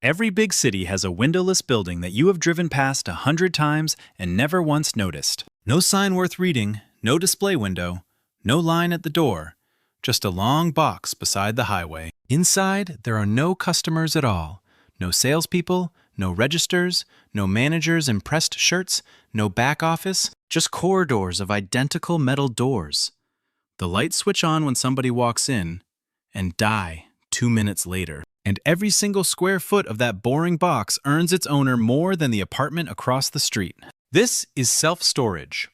Every big city has a windowless building that you have driven past 100 times and never once noticed. No sign worth reading, no display window, no line at the door, just a long box beside the highway. Inside, there are no customers at all. No salespeople, no registers, no managers in pressed shirts, no back office, just corridors of identical metal doors. The lights switch on when somebody walks in and die 2 minutes later. And every single square foot of that boring box earns its owner more than the apartment across the street. This is self-storage,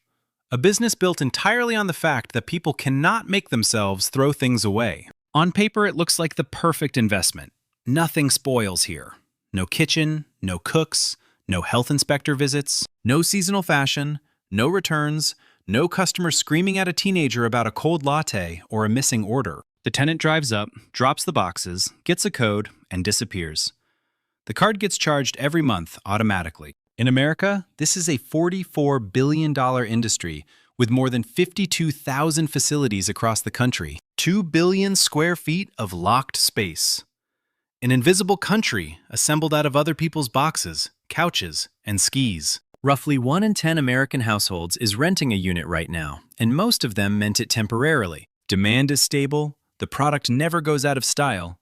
a business built entirely on the fact that people cannot make themselves throw things away. On paper, it looks like the perfect investment. Nothing spoils here. No kitchen, no cooks, no health inspector visits, no seasonal fashion, no returns, no customer screaming at a teenager about a cold latte or a missing order. The tenant drives up, drops the boxes, gets a code, and disappears. The card gets charged every month automatically. In America, this is a $44 billion industry with more than 52,000 facilities across the country. 2 billion square feet of locked space. An invisible country assembled out of other people's boxes, couches, and skis. Roughly 1 in 10 American households is renting a unit right now, and most of them meant it temporarily. Demand is stable, the product never goes out of style,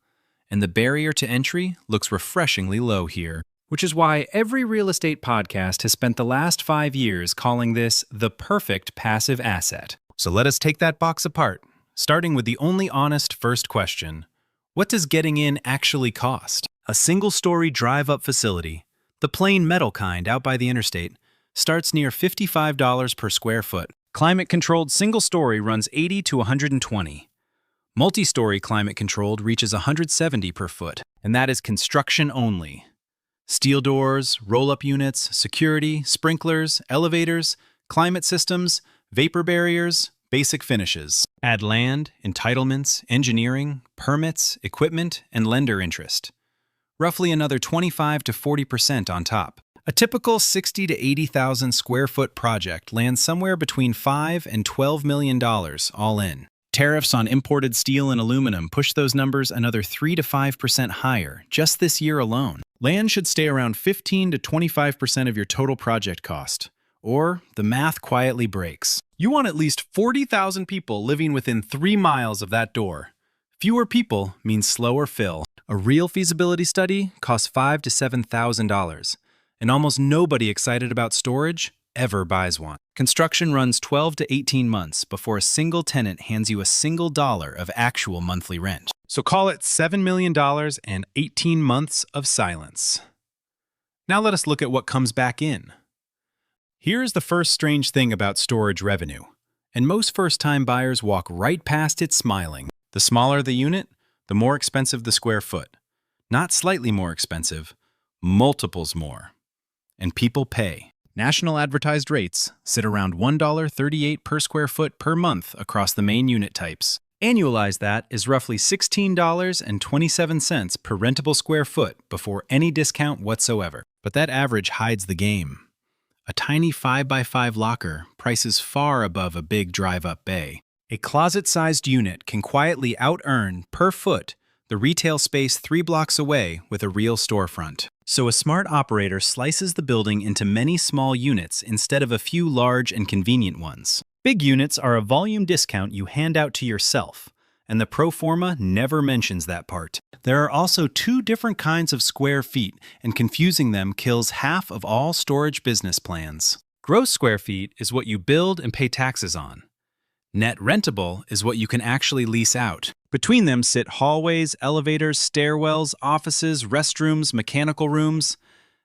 and the barrier to entry looks refreshingly low here. Which is why every real estate podcast has spent the last 5 years calling this the perfect passive asset. So let us take that box apart, starting with the only honest first question. What does getting in actually cost? A single-story drive-up facility, the plain metal kind out by the interstate, starts near $55 per square foot. Climate-controlled single-story runs $80 to $120. Multi-story climate-controlled reaches $170 per foot, and that is construction only. Steel doors, roll-up units, security, sprinklers, elevators, climate systems, vapor barriers, basic finishes. Add land, entitlements, engineering, permits, equipment, and lender interest. Roughly another 25 to 40% on top. A typical 60 to 80,000 square foot project lands somewhere between $5 and $12 million all in. Tariffs on imported steel and aluminum push those numbers another 3 to 5% higher just this year alone. Land should stay around 15 to 25% of your total project cost, or the math quietly breaks. You want at least 40,000 people living within 3 miles of that door. Fewer people means slower fill. A real feasibility study costs $5,000 to $7,000, and almost nobody excited about storage ever buys one. Construction runs 12 to 18 months before a single tenant hands you a single dollar of actual monthly rent. So call it $7 million and 18 months of silence. Now let us look at what comes back in. Here's the first strange thing about storage revenue, and most first-time buyers walk right past it smiling. The smaller the unit, the more expensive the square foot. Not slightly more expensive, multiples more. And people pay. National advertised rates sit around $1.38 per square foot per month across the main unit types. Annualize that is roughly $16.27 per rentable square foot before any discount whatsoever. But that average hides the game. A tiny 5x5 locker prices far above a big drive-up bay. A closet-sized unit can quietly out-earn, per foot, the retail space 3 blocks away with a real storefront. So a smart operator slices the building into many small units instead of a few large and convenient ones. Big units are a volume discount you hand out to yourself, and the pro forma never mentions that part. There are also 2 different kinds of square feet, and confusing them kills half of all storage business plans. Gross square feet is what you build and pay taxes on. Net rentable is what you can actually lease out. Between them sit hallways, elevators, stairwells, offices, restrooms, mechanical rooms.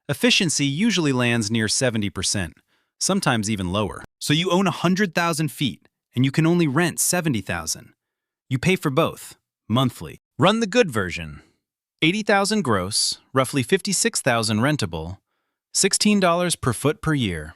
Efficiency usually lands near 70%, sometimes even lower. So you own 100,000 feet, and you can only rent 70,000. You pay for both, monthly. Run the good version. 80,000 gross, roughly 56,000 rentable, $16 per foot per year.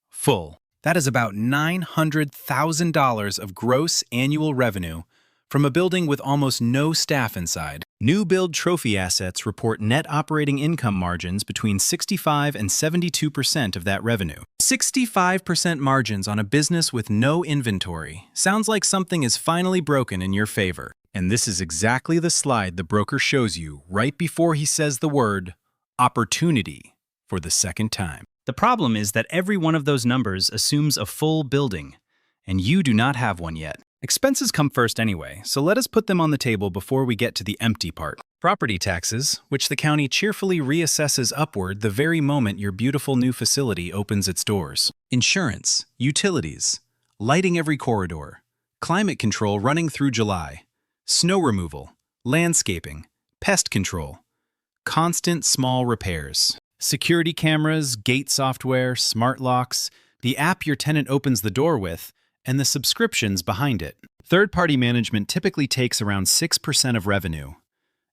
Full. That is about $900,000 of gross annual revenue from a building with almost no staff inside. New build trophy assets report net operating income margins between 65 and 72% of that revenue. 65% margins on a business with no inventory sounds like something is finally broken in your favor. And this is exactly the slide the broker shows you right before he says the word opportunity for the second time. The problem is that every one of those numbers assumes a full building, and you do not have one yet. Expenses come first anyway, so let us put them on the table before we get to the empty part. Property taxes, which the county cheerfully reassesses upward the very moment your beautiful new facility opens its doors. Insurance, utilities, lighting every corridor, climate control running through July, snow removal, landscaping, pest control, constant small repairs, security cameras, gate software, smart locks, the app your tenant opens the door with, and the subscriptions behind it. Third-party management typically takes around 6% of revenue,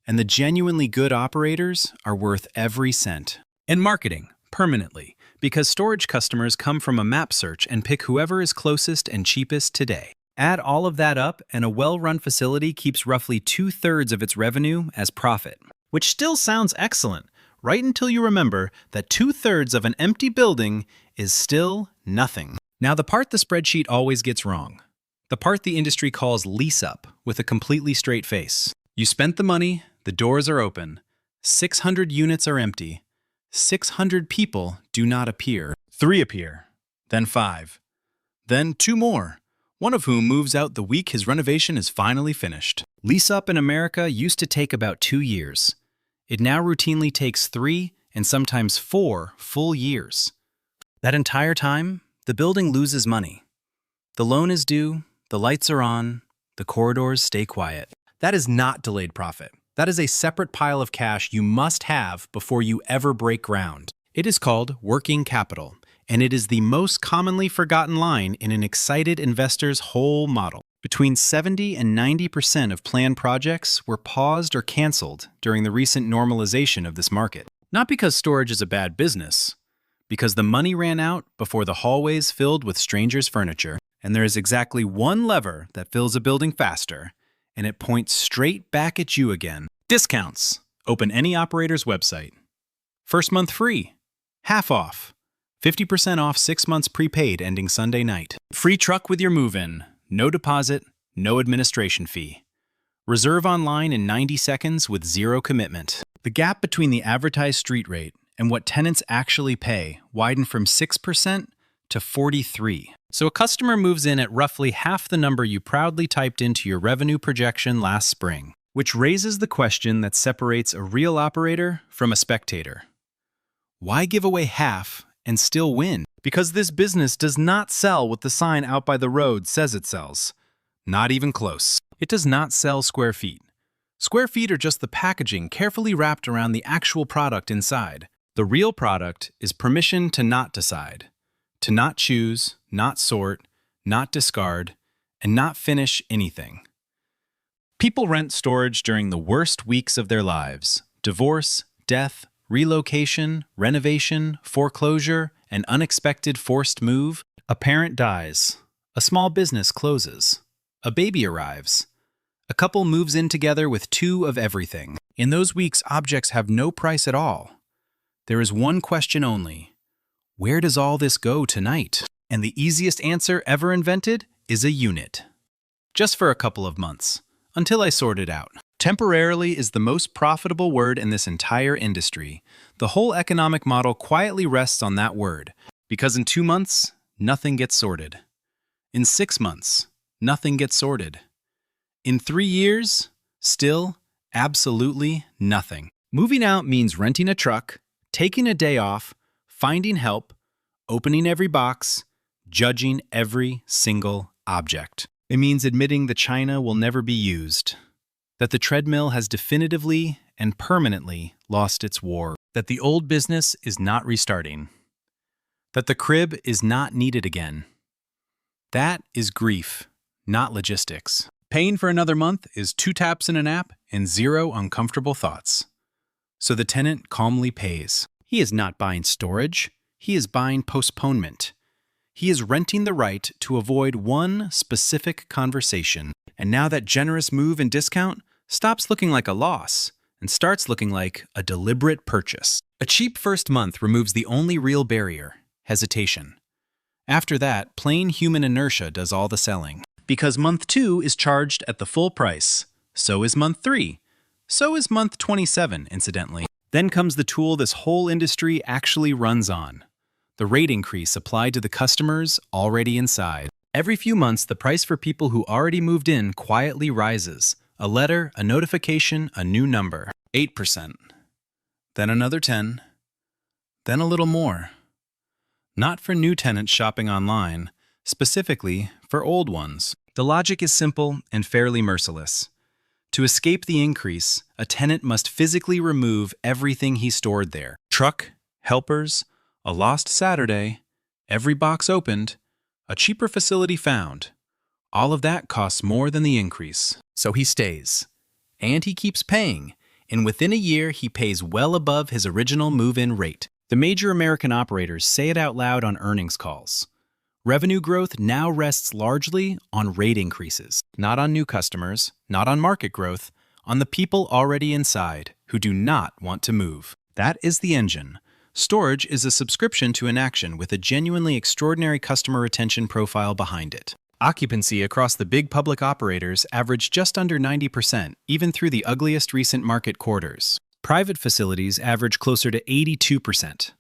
and the genuinely good operators are worth every cent. And marketing, permanently, because storage customers come from a map search and pick whoever is closest and cheapest today. Add all of that up, and a well-run facility keeps roughly 2/3 of its revenue as profit. Which still sounds excellent, right until you remember that 2/3 of an empty building is still nothing. Now, the part the spreadsheet always gets wrong. The part the industry calls lease up with a completely straight face. You spent the money, the doors are open, 600 units are empty, 600 people do not appear. 3 appear, then 5, then 2 more, one of whom moves out the week his renovation is finally finished. Lease up in America used to take about 2 years. It now routinely takes 3 and sometimes 4 full years. That entire time, the building loses money. The loan is due, the lights are on, the corridors stay quiet. That is not delayed profit. That is a separate pile of cash you must have before you ever break ground. It is called working capital, and it is the most commonly forgotten line in an excited investor's whole model. Between 70 and 90% of planned projects were paused or canceled during the recent normalization of this market. Not because storage is a bad business, because the money ran out before the hallways filled with strangers' furniture, and there is exactly one lever that fills a building faster, and it points straight back at you again. Discounts. Open any operator's website. First month free. Half off. 50% off 6 months prepaid ending Sunday night. Free truck with your move-in. No deposit, no administration fee. Reserve online in 90 seconds with zero commitment. The gap between the advertised street rate and what tenants actually pay widened from 6% to 43%. So a customer moves in at roughly half the number you proudly typed into your revenue projection last spring, which raises the question that separates a real operator from a spectator. Why give away half and still win? Because this business does not sell what the sign out by the road says it sells. Not even close. It does not sell square feet. Square feet are just the packaging carefully wrapped around the actual product inside. The real product is permission to not decide, to not choose, not sort, not discard, and not finish anything. People rent storage during the worst weeks of their lives: divorce, death, relocation, renovation, foreclosure, an unexpected forced move. A parent dies. A small business closes. A baby arrives. A couple moves in together with 2 of everything. In those weeks, objects have no price at all. There is one question only: where does all this go tonight? And the easiest answer ever invented is a unit. Just for a couple of months, until I sort it out. Temporarily is the most profitable word in this entire industry. The whole economic model quietly rests on that word, because in 2 months, nothing gets sorted. In 6 months, nothing gets sorted. In 3 years, still absolutely nothing. Moving out means renting a truck, taking a day off, finding help, opening every box, judging every single object. It means admitting the china will never be used, that the treadmill has definitively and permanently lost its war, that the old business is not restarting, that the crib is not needed again. That is grief, not logistics. Paying for another month is 2 taps in an app and 0 uncomfortable thoughts. So the tenant calmly pays. He is not buying storage. He is buying postponement. He is renting the right to avoid one specific conversation. And now that generous move and discount stops looking like a loss and starts looking like a deliberate purchase. A cheap first month removes the only real barrier: hesitation. After that, plain human inertia does all the selling. Because month 2 is charged at the full price. So is month 3. So is month 27, incidentally. Then comes the tool this whole industry actually runs on: the rate increase applied to the customers already inside. Every few months, the price for people who already moved in quietly rises. A letter, a notification, a new number. 8%. Then another 10. Then a little more. Not for new tenants shopping online, specifically for old ones. The logic is simple and fairly merciless. To escape the increase, a tenant must physically remove everything he stored there. Truck, helpers, a lost Saturday, every box opened, a cheaper facility found. All of that costs more than the increase. So he stays. And he keeps paying. And within a year, he pays well above his original move-in rate. The major American operators say it out loud on earnings calls. Revenue growth now rests largely on rate increases. Not on new customers, not on market growth, on the people already inside who do not want to move. That is the engine. Storage is a subscription to an action with a genuinely extraordinary customer retention profile behind it. Occupancy across the big public operators averaged just under 90%, even through the ugliest recent market quarters. Private facilities average closer to 82%.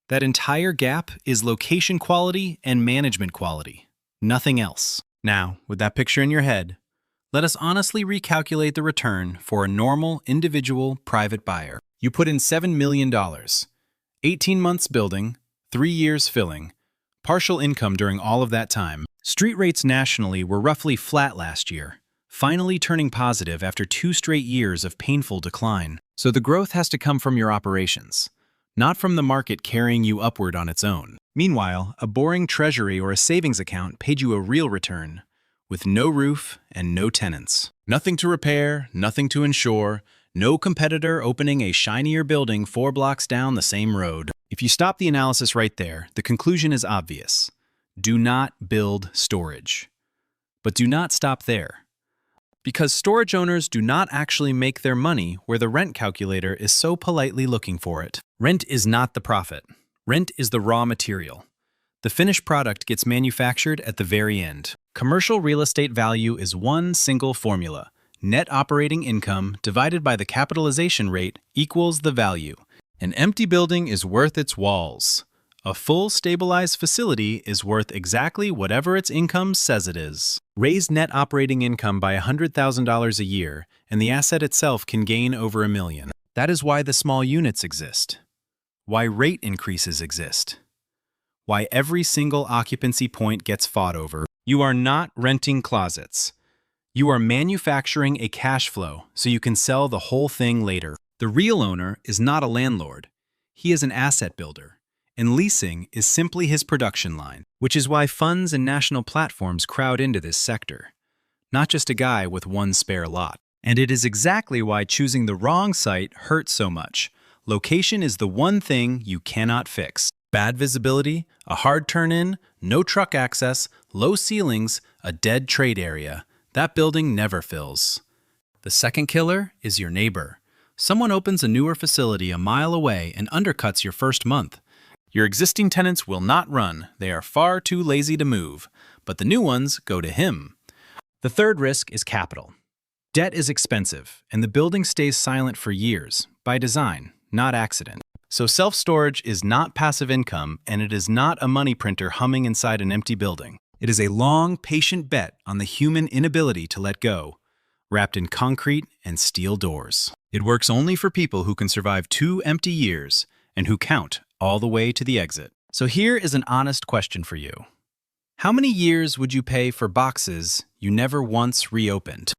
That entire gap is location quality and management quality. Nothing else. Now, with that picture in your head, let us honestly recalculate the return for a normal, individual, private buyer. You put in $7 million. 18 months building, 3 years filling, partial income during all of that time. Street rates nationally were roughly flat last year, finally turning positive after 2 straight years of painful decline. So the growth has to come from your operations, not from the market carrying you upward on its own. Meanwhile, a boring treasury or a savings account paid you a real return, with no roof and no tenants. Nothing to repair, nothing to insure, no competitor opening a shinier building 4 blocks down the same road. If you stop the analysis right there, the conclusion is obvious. Do not build storage. But do not stop there. Because storage owners do not actually make their money where the rent calculator is so politely looking for it. Rent is not the profit. Rent is the raw material. The finished product gets manufactured at the very end. Commercial real estate value is one single formula. Net operating income divided by the capitalization rate equals the value. An empty building is worth its walls. A full stabilized facility is worth exactly whatever its income says it is. Raise net operating income by $100,000 a year, and the asset itself can gain over $1 million. That is why the small units exist. Why rate increases exist. Why every single occupancy point gets fought over. You are not renting closets. You are manufacturing a cash flow so you can sell the whole thing later. The real owner is not a landlord. He is an asset builder. And leasing is simply his production line, which is why funds and national platforms crowd into this sector. Not just a guy with one spare lot. And it is exactly why choosing the wrong site hurts so much. Location is the one thing you cannot fix. Bad visibility, a hard turn-in, no truck access, low ceilings, a dead trade area. That building never fills. The second killer is your neighbor. Someone opens a newer facility a mile away and undercuts your first month. Your existing tenants will not run. They are far too lazy to move. But the new ones go to him. The third risk is capital. Debt is expensive, and the building stays silent for years, by design, not accident. So self-storage is not passive income, and it is not a money printer humming inside an empty building. It is a long, patient bet on the human inability to let go, wrapped in concrete and steel doors. It works only for people who can survive 2 empty years and who count all the way to the exit. So here is an honest question for you. How many years would you pay for boxes you never once reopened?